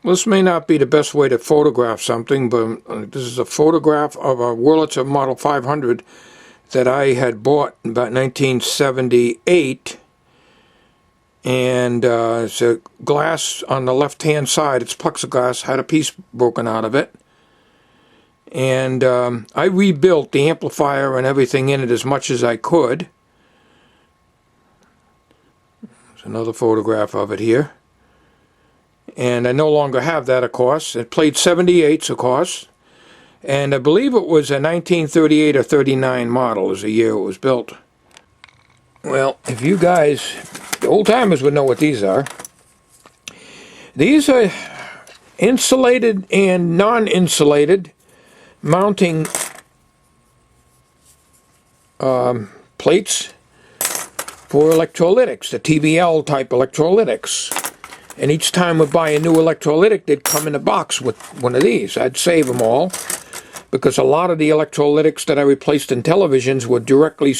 This may not be the best way to photograph something, but this is a photograph of a Wurlitzer Model 500 that I had bought in about 1978. And it's a glass on the left-hand side. It's plexiglass, had a piece broken out of it. And I rebuilt the amplifier and everything in it as much as I could. There's another photograph of it here. And I no longer have that, of course. It played 78s, of course. And I believe it was a 1938 or 39 model is the year it was built. Well, if you guys, the old-timers would know what these are. These are insulated and non-insulated mounting plates for electrolytics, the TVL type electrolytics. And each time we buy a new electrolytic, they'd come in a box with one of these. I'd save them all, because a lot of the electrolytics that I replaced in televisions were directly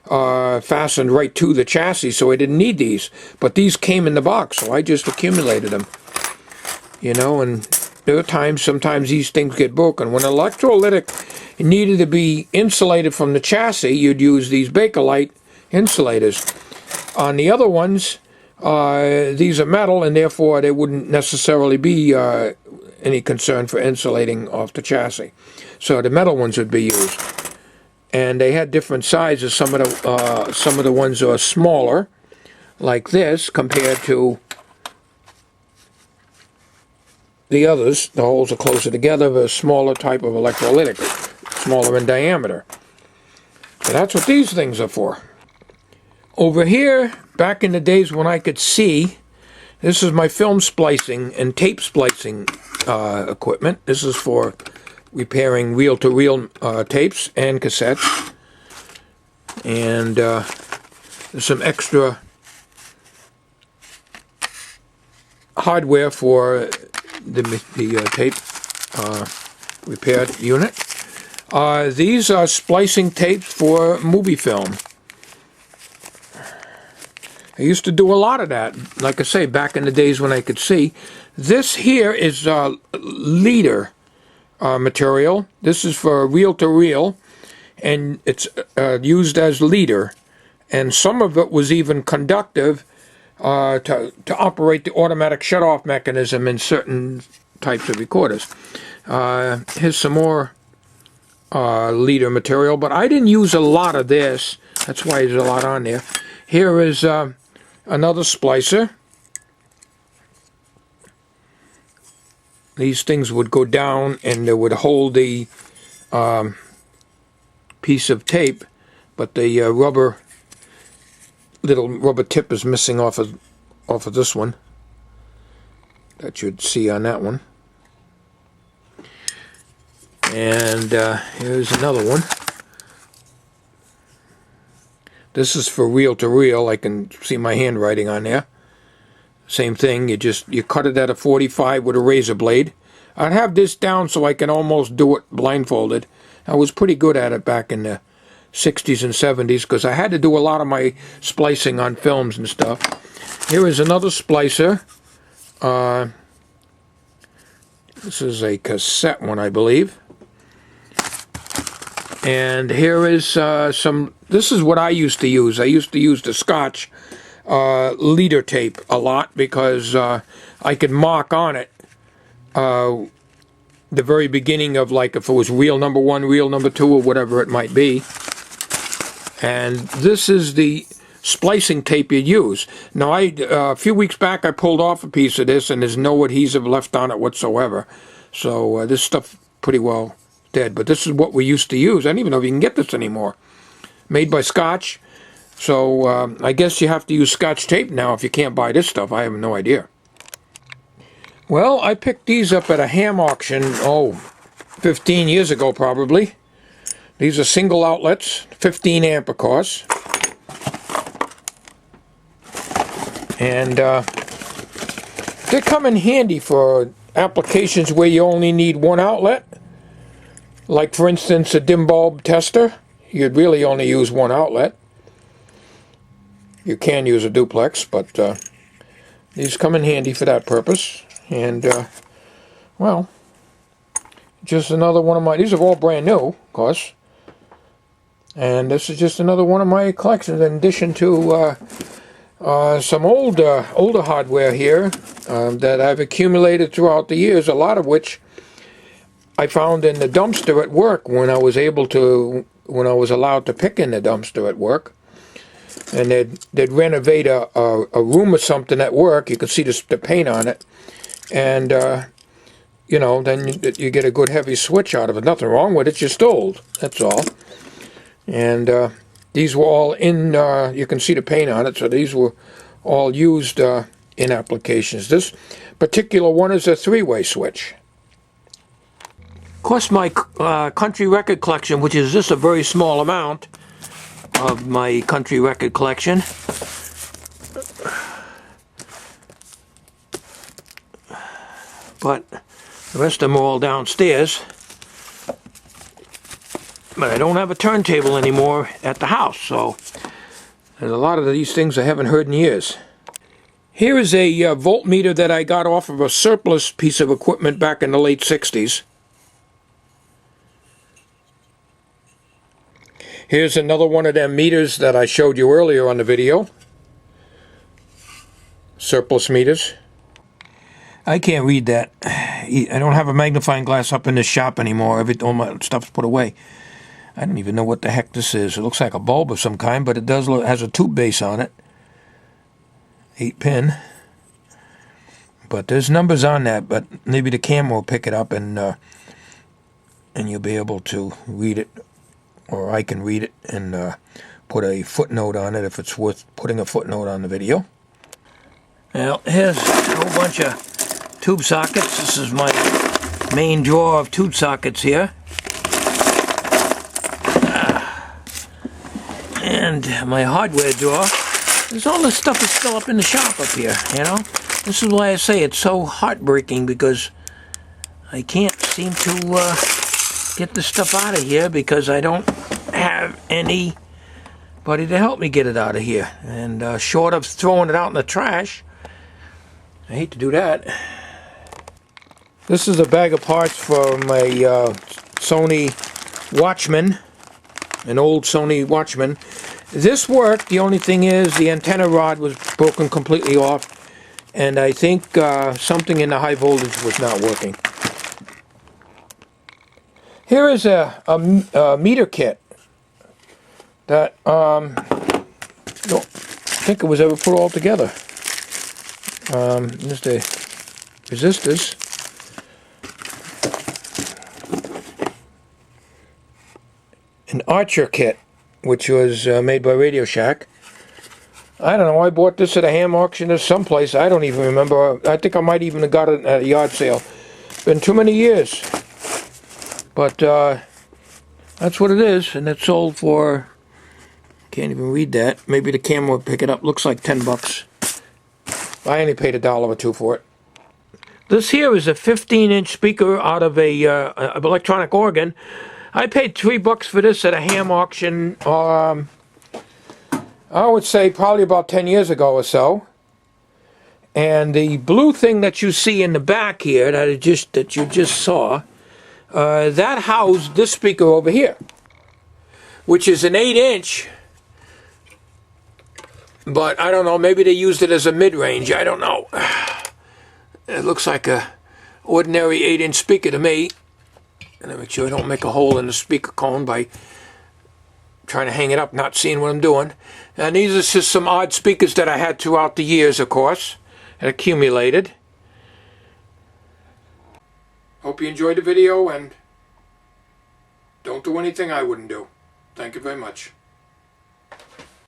fastened right to the chassis, so I didn't need these. But these came in the box, so I just accumulated them. You know, and there are times, sometimes these things get broken. When an electrolytic needed to be insulated from the chassis, you'd use these Bakelite insulators. On the other ones, these are metal, and therefore they wouldn't necessarily be any concern for insulating off the chassis. So the metal ones would be used, and they had different sizes. Some of the ones are smaller, like this, compared to the others. The holes are closer together. The smaller type of electrolytic, smaller in diameter. So that's what these things are for. Over here, back in the days when I could see, this is my film splicing and tape splicing equipment. This is for repairing reel-to-reel tapes and cassettes. And there's some extra hardware for the tape repaired unit. These are splicing tapes for movie film. I used to do a lot of that, like I say, back in the days when I could see. This here is leader material. This is for reel-to-reel, and it's used as leader. And some of it was even conductive to operate the automatic shut-off mechanism in certain types of recorders. Here's some more leader material, but I didn't use a lot of this. That's why there's a lot on there. Here is another splicer. These things would go down and they would hold the piece of tape, but the little rubber tip is missing off of this one. That you'd see on that one. And here's another one. This is for reel-to-reel. I can see my handwriting on there. Same thing, you cut it at a 45 with a razor blade. I'd have this down so I can almost do it blindfolded. I was pretty good at it back in the 60s and 70s because I had to do a lot of my splicing on films and stuff. Here is another splicer. This is a cassette one, I believe. And here is this is what I used to use. I used to use the Scotch leader tape a lot because I could mark on it the very beginning of, like, if it was reel number 1, reel number 2, or whatever it might be. And this is the splicing tape you use. Now, a few weeks back I pulled off a piece of this and there's no adhesive left on it whatsoever. So this stuff pretty well dead. But this is what we used to use. I don't even know if you can get this anymore. Made by Scotch. So I guess you have to use Scotch tape now if you can't buy this stuff. I have no idea. Well, I picked these up at a ham auction, 15 years ago probably. These are single outlets, 15 amp of course. And they come in handy for applications where you only need one outlet. Like, for instance, a dim bulb tester. You'd really only use one outlet. You can use a duplex, but these come in handy for that purpose. And Well, just another one of my, these are all brand new, of course. And this is just another one of my collections, in addition to some older hardware here that I've accumulated throughout the years, a lot of which I found in the dumpster at work when I was allowed to pick in the dumpster at work. And they'd renovate a room or something at work. You could see the paint on it. And, you know, then you get a good heavy switch out of it. Nothing wrong with it, just old, that's all. And these were all in, you can see the paint on it, so these were all used in applications. This particular one is a three-way switch. Of course, my country record collection, which is just a very small amount of my country record collection, but the rest of them are all downstairs. But I don't have a turntable anymore at the house, so there's a lot of these things I haven't heard in years. Here is a voltmeter that I got off of a surplus piece of equipment back in the late 60s. Here's another one of them meters that I showed you earlier on the video. Surplus meters. I can't read that. I don't have a magnifying glass up in the shop anymore. All my stuff's put away. I don't even know what the heck this is. It looks like a bulb of some kind, but it has a tube base on it. 8-pin. But there's numbers on that, but maybe the camera will pick it up and you'll be able to read it, or I can read it and put a footnote on it if it's worth putting a footnote on the video. Well, here's a whole bunch of tube sockets. This is my main drawer of tube sockets here. And my hardware drawer. There's all this stuff is still up in the shop up here, you know. This is why I say it's so heartbreaking, because I can't seem to get the stuff out of here because I don't have anybody to help me get it out of here. And short of throwing it out in the trash, I hate to do that. This is a bag of parts for my Sony Watchman, an old Sony Watchman. This worked. The only thing is the antenna rod was broken completely off, and I think something in the high voltage was not working. Here is a meter kit that I don't think it was ever put all together. There's the resistors. An Archer kit, which was made by Radio Shack. I don't know, I bought this at a ham auction or someplace. I don't even remember. I think I might even have got it at a yard sale. Been too many years. But that's what it is, and it's sold for, can't even read that. Maybe the camera will pick it up. Looks like 10 bucks. I only paid $1 or $2 for it. This here is a 15-inch speaker out of a electronic organ. I paid $3 for this at a ham auction, I would say probably about 10 years ago or so. And the blue thing that you see in the back here, that you just saw, that housed this speaker over here, which is an 8-inch. But I don't know, maybe they used it as a mid-range, I don't know. It looks like a ordinary 8-inch speaker to me. And I make sure I don't make a hole in the speaker cone by trying to hang it up, not seeing what I'm doing. And these are just some odd speakers that I had throughout the years, of course, and accumulated. Hope you enjoyed the video, and don't do anything I wouldn't do. Thank you very much.